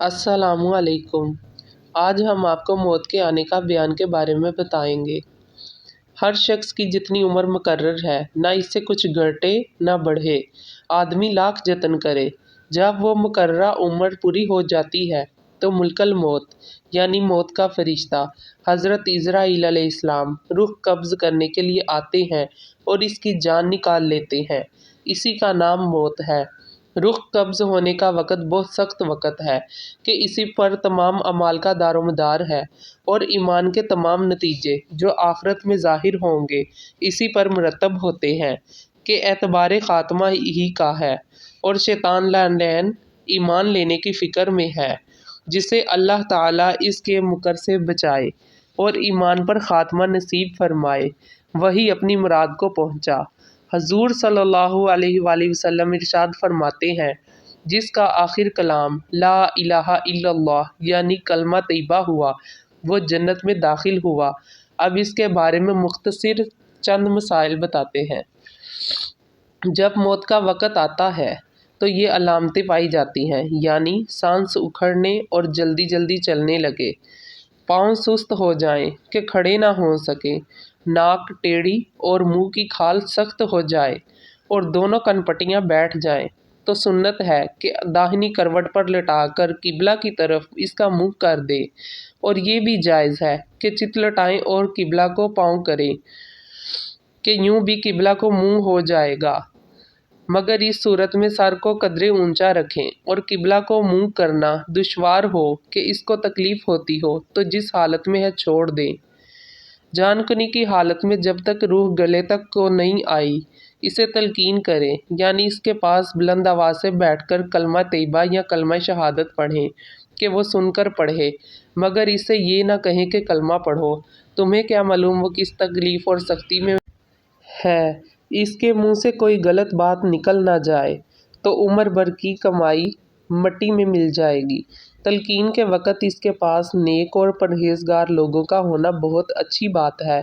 السلام علیکم۔ آج ہم آپ کو موت کے آنے کا بیان کے بارے میں بتائیں گے۔ ہر شخص کی جتنی عمر مقرر ہے، نہ اس سے کچھ گھٹے نہ بڑھے۔ آدمی لاکھ جتن کرے، جب وہ مقررہ عمر پوری ہو جاتی ہے تو ملک الموت یعنی موت کا فرشتہ حضرت عزرائیل علیہ السلام روح قبض کرنے کے لیے آتے ہیں اور اس کی جان نکال لیتے ہیں۔ اسی کا نام موت ہے۔ روح قبض ہونے کا وقت بہت سخت وقت ہے کہ اسی پر تمام اعمال کا دار و مدار ہے اور ایمان کے تمام نتیجے جو آخرت میں ظاہر ہوں گے اسی پر مرتب ہوتے ہیں کہ اعتبار خاتمہ ہی کا ہے، اور شیطان لعین ایمان لینے کی فکر میں ہے جسے اللہ تعالیٰ اس کے مکر سے بچائے اور ایمان پر خاتمہ نصیب فرمائے، وہی اپنی مراد کو پہنچا۔ حضور صلی اللہ علیہ وآلہ وسلم ارشاد فرماتے ہیں، جس کا آخر کلام لا الہ الا اللہ یعنی کلمہ طیبہ ہوا وہ جنت میں داخل ہوا۔ اب اس کے بارے میں مختصر چند مسائل بتاتے ہیں۔ جب موت کا وقت آتا ہے تو یہ علامتیں پائی جاتی ہیں، یعنی سانس اکھڑنے اور جلدی جلدی چلنے لگے، پاؤں سست ہو جائیں کہ کھڑے نہ ہو سکیں، ناک ٹیڑھی اور منہ کی کھال سخت ہو جائے اور دونوں کنپٹیاں بیٹھ جائیں تو سنت ہے کہ داہنی کروٹ پر لٹا کر قبلہ کی طرف اس کا منہ کر دے، اور یہ بھی جائز ہے کہ چت لٹائیں اور قبلہ کو پاؤں کریں کہ یوں بھی قبلہ کو منہ ہو جائے گا، مگر اس صورت میں سر کو قدرے اونچا رکھیں اور قبلہ کو منہ کرنا دشوار ہو کہ اس کو تکلیف ہوتی ہو تو جس حالت میں ہے چھوڑ دیں۔ جان کنی کی حالت میں جب تک روح گلے تک کو نہیں آئی اسے تلقین کریں، یعنی اس کے پاس بلند آواز سے بیٹھ کر کلمہ طیبہ یا کلمہ شہادت پڑھیں کہ وہ سن کر پڑھے، مگر اس سے یہ نہ کہیں کہ کلمہ پڑھو، تمہیں کیا معلوم وہ کس تکلیف اور سختی میں ہے، اس کے منہ سے کوئی غلط بات نکل نہ جائے تو عمر بھر کی کمائی مٹی میں مل جائے گی۔ تلقین کے وقت اس کے پاس نیک اور پرہیزگار لوگوں کا ہونا بہت اچھی بات ہے،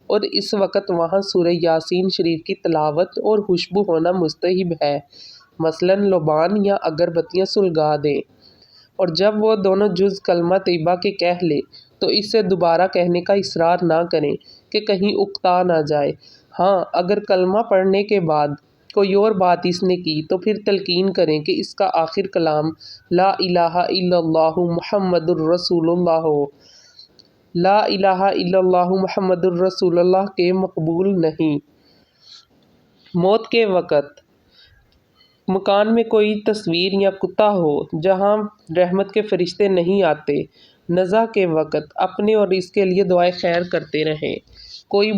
اور اس وقت وہاں سورہ یاسین شریف کی تلاوت اور خوشبو ہونا مستحب ہے، مثلاً لبان یا اگربتیاں سلگا دیں، اور جب وہ دونوں جز کلمہ طیبہ کے کہہ لے تو اس سے دوبارہ کہنے کا اصرار نہ کریں کہ کہیں اکتا نہ جائے۔ ہاں، اگر کلمہ پڑھنے کے بعد کوئی اور بات اس نے کی تو پھر تلقین کریں کہ اس کا آخر کلام لا الہ الا اللہ محمد الرسول اللہ ہو۔ لا الہ الا اللہ محمد الرسول اللہ کے مقبول نہیں۔ موت کے وقت مکان میں کوئی تصویر یا کتا ہو جہاں رحمت کے فرشتے نہیں آتے، نزا کے وقت اپنے اور اس کے لیے دعائے خیر کرتے رہیں۔ کوئی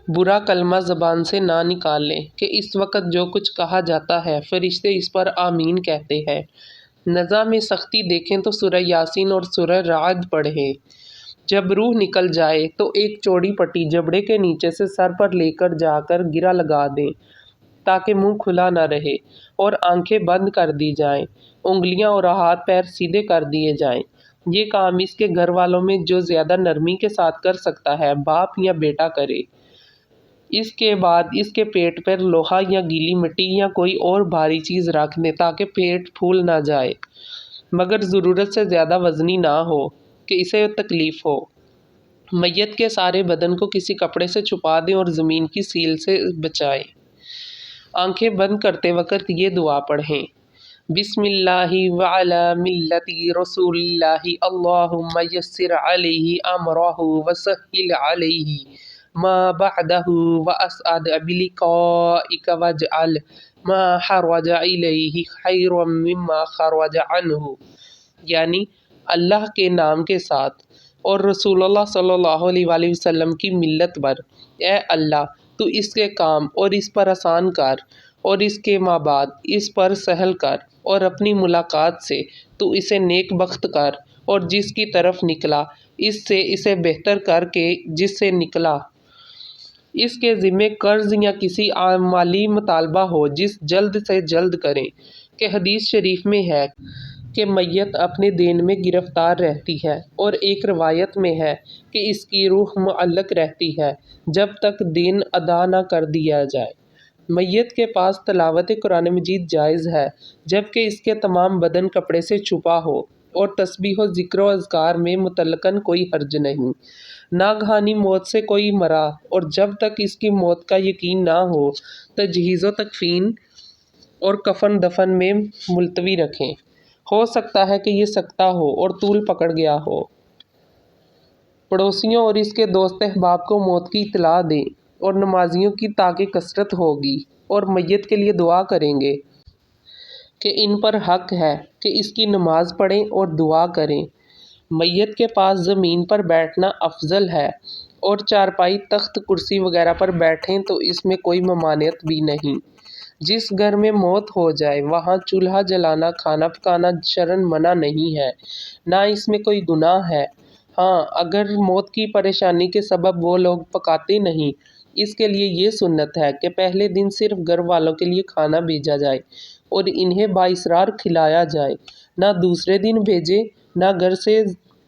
برا کلمہ زبان سے نہ نکالیں کہ اس وقت جو کچھ کہا جاتا ہے فرشتے اس پر آمین کہتے ہیں۔ نزا میں سختی دیکھیں تو سورہ یاسین اور سورہ رعد پڑھیں۔ جب روح نکل جائے تو ایک چوڑی پٹی جبڑے کے نیچے سے سر پر لے کر جا کر گرہ لگا دیں تاکہ منہ کھلا نہ رہے اور آنکھیں بند کر دی جائیں، انگلیاں اور ہاتھ پیر سیدھے کر دیے جائیں۔ یہ کام اس کے گھر والوں میں جو زیادہ نرمی کے ساتھ کر سکتا ہے باپ یا بیٹا کرے۔ اس کے بعد اس کے پیٹ پر لوہا یا گیلی مٹی یا کوئی اور بھاری چیز رکھ دیں تاکہ پیٹ پھول نہ جائے، مگر ضرورت سے زیادہ وزنی نہ ہو کہ اسے تکلیف ہو۔ میت کے سارے بدن کو کسی کپڑے سے چھپا دیں اور زمین کی سیل سے بچائیں۔ آنکھیں بند کرتے وقت یہ دعا پڑھیں، بسم اللہ وعلی ملت رسول اللہ اللہم یسر علیہ امرہ وسہل علیہ ما بعدہ واسعد بلقائک واجعل ما خرج الیہ خیرا مما خرج عنہ، یعنی اللہ کے نام کے ساتھ اور رسول اللہ صلی اللہ علیہ وآلہ وسلم کی ملت پر، اے اللہ تو اس کے کام اور اس پر آسان کر اور اس کے مابعد اس پر سہل کر، اور اپنی ملاقات سے تو اسے نیک بخت کر، اور جس کی طرف نکلا اس سے اسے بہتر کر کے جس سے نکلا، اس کے ذمے قرض یا کسی مالی مطالبہ ہو جس جلد سے جلد کریں، کہ حدیث شریف میں ہے کہ میت اپنے دین میں گرفتار رہتی ہے، اور ایک روایت میں ہے کہ اس کی روح معلق رہتی ہے جب تک دین ادا نہ کر دیا جائے۔ میت کے پاس تلاوت قرآن مجید جائز ہے جبکہ اس کے تمام بدن کپڑے سے چھپا ہو، اور تسبیح و ذکر و اذکار میں مطلقاً کوئی حرج نہیں۔ ناگہانی موت سے کوئی مرا اور جب تک اس کی موت کا یقین نہ ہو تجہیز و تکفین اور کفن دفن میں ملتوی رکھیں۔ ہو سکتا ہے کہ یہ سکتہ ہو اور طول پکڑ گیا ہو۔ پڑوسیوں اور اس کے دوست احباب کو موت کی اطلاع دیں اور نمازیوں کی تاکہ کثرت ہوگی اور میت کے لیے دعا کریں گے کہ ان پر حق ہے کہ اس کی نماز پڑھیں اور دعا کریں۔ میت کے پاس زمین پر بیٹھنا افضل ہے اور چارپائی تخت کرسی وغیرہ پر بیٹھیں تو اس میں کوئی ممانعت بھی نہیں۔ جس گھر میں موت ہو جائے وہاں چولہا جلانا کھانا پکانا شرعاً منع نہیں ہے، نہ اس میں کوئی گناہ ہے۔ ہاں اگر موت کی پریشانی کے سبب وہ لوگ پکاتے نہیں، اس کے لیے یہ سنت ہے کہ پہلے دن صرف گھر والوں کے لیے کھانا بھیجا جائے اور انہیں بااصرار کھلایا جائے، نہ دوسرے دن بھیجیں، نہ گھر سے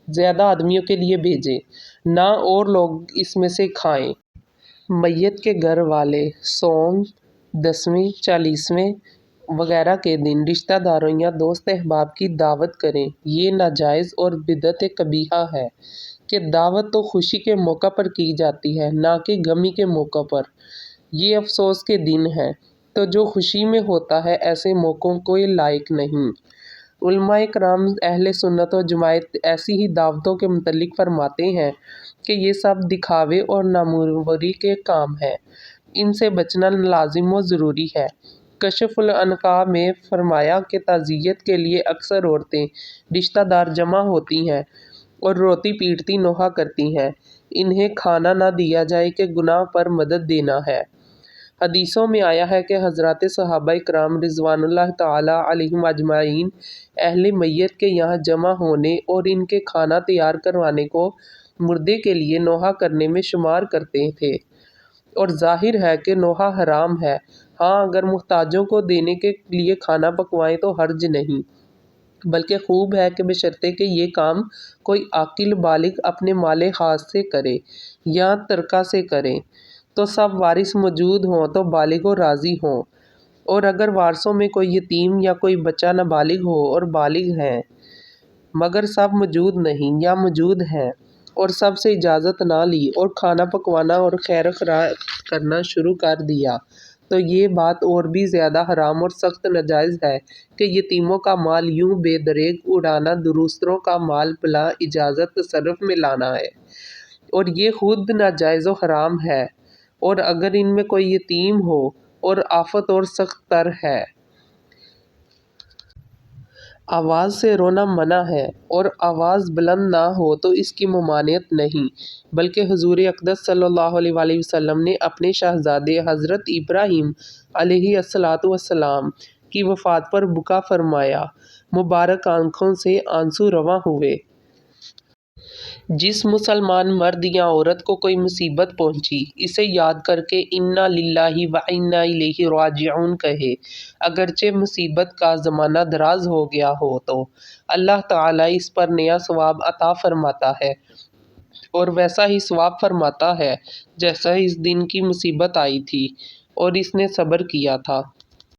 زیادہ آدمیوں کے لیے بھیجیں، نہ اور لوگ اس میں سے کھائیں۔ میت کے گھر والے سوم، 10ویں، 40ویں وغیرہ کے دن رشتہ داروں یا دوست احباب کی دعوت کریں۔ یہ ناجائز اور بدعت قبیحہ ہے کہ دعوت تو خوشی کے موقع پر کی جاتی ہے نہ کہ غمی کے موقع پر۔ یہ افسوس کے دن ہیں تو جو خوشی میں ہوتا ہے ایسے موقعوں کو لائق نہیں۔ علماء کرام اہل سنت و جماعت ایسی ہی دعوتوں کے متعلق فرماتے ہیں کہ یہ سب دکھاوے اور ناموری کے کام ہیں، ان سے بچنا لازم و ضروری ہے۔ کشف العنقاء میں فرمایا کہ تعزیت کے لیے اکثر عورتیں رشتہ دار جمع ہوتی ہیں اور روتی پیٹتی نوحہ کرتی ہیں، انہیں کھانا نہ دیا جائے کہ گناہ پر مدد دینا ہے۔ حدیثوں میں آیا ہے کہ حضرات صحابہ کرام رضوان اللہ تعالیٰ علیہم اجمعین اہل میت کے یہاں جمع ہونے اور ان کے کھانا تیار کروانے کو مردے کے لیے نوحہ کرنے میں شمار کرتے تھے، اور ظاہر ہے کہ نوحہ حرام ہے۔ ہاں اگر محتاجوں کو دینے کے لیے کھانا پکوائیں تو حرج نہیں، بلکہ خوب ہے کہ بشرطے کہ یہ کام کوئی عاقل بالغ اپنے مال خاص سے کرے یا ترکہ سے کرے، تو سب وارث موجود ہوں تو بالغ و راضی ہوں، اور اگر وارثوں میں کوئی یتیم یا کوئی بچہ نابالغ ہو اور بالغ ہیں مگر سب موجود نہیں یا موجود ہیں اور سب سے اجازت نہ لی اور کھانا پکوانا اور خیر خیرات کرنا شروع کر دیا تو یہ بات اور بھی زیادہ حرام اور سخت ناجائز ہے کہ یتیموں کا مال یوں بے دریغ اڑانا دوسروں کا مال بلا اجازت تصرف میں لانا ہے، اور یہ خود ناجائز و حرام ہے۔ اور اگر ان میں کوئی یتیم ہو اور آفت اور سخت تر ہے، آواز سے رونا منع ہے اور آواز بلند نہ ہو تو اس کی ممانعت نہیں، بلکہ حضور اقدس صلی اللہ علیہ وآلہ وسلم نے اپنے شہزادے حضرت ابراہیم علیہ السلام کی وفات پر بکا فرمایا، مبارک آنکھوں سے آنسو رواں ہوئے۔ جس مسلمان مرد یا عورت کو کوئی مصیبت پہنچی اسے یاد کر کے انا للہ و انا الیہ راجعون کہے، اگرچہ مصیبت کا زمانہ دراز ہو گیا ہو تو اللہ تعالیٰ اس پر نیا ثواب عطا فرماتا ہے، اور ویسا ہی ثواب فرماتا ہے جیسا اس دن کی مصیبت آئی تھی اور اس نے صبر کیا تھا۔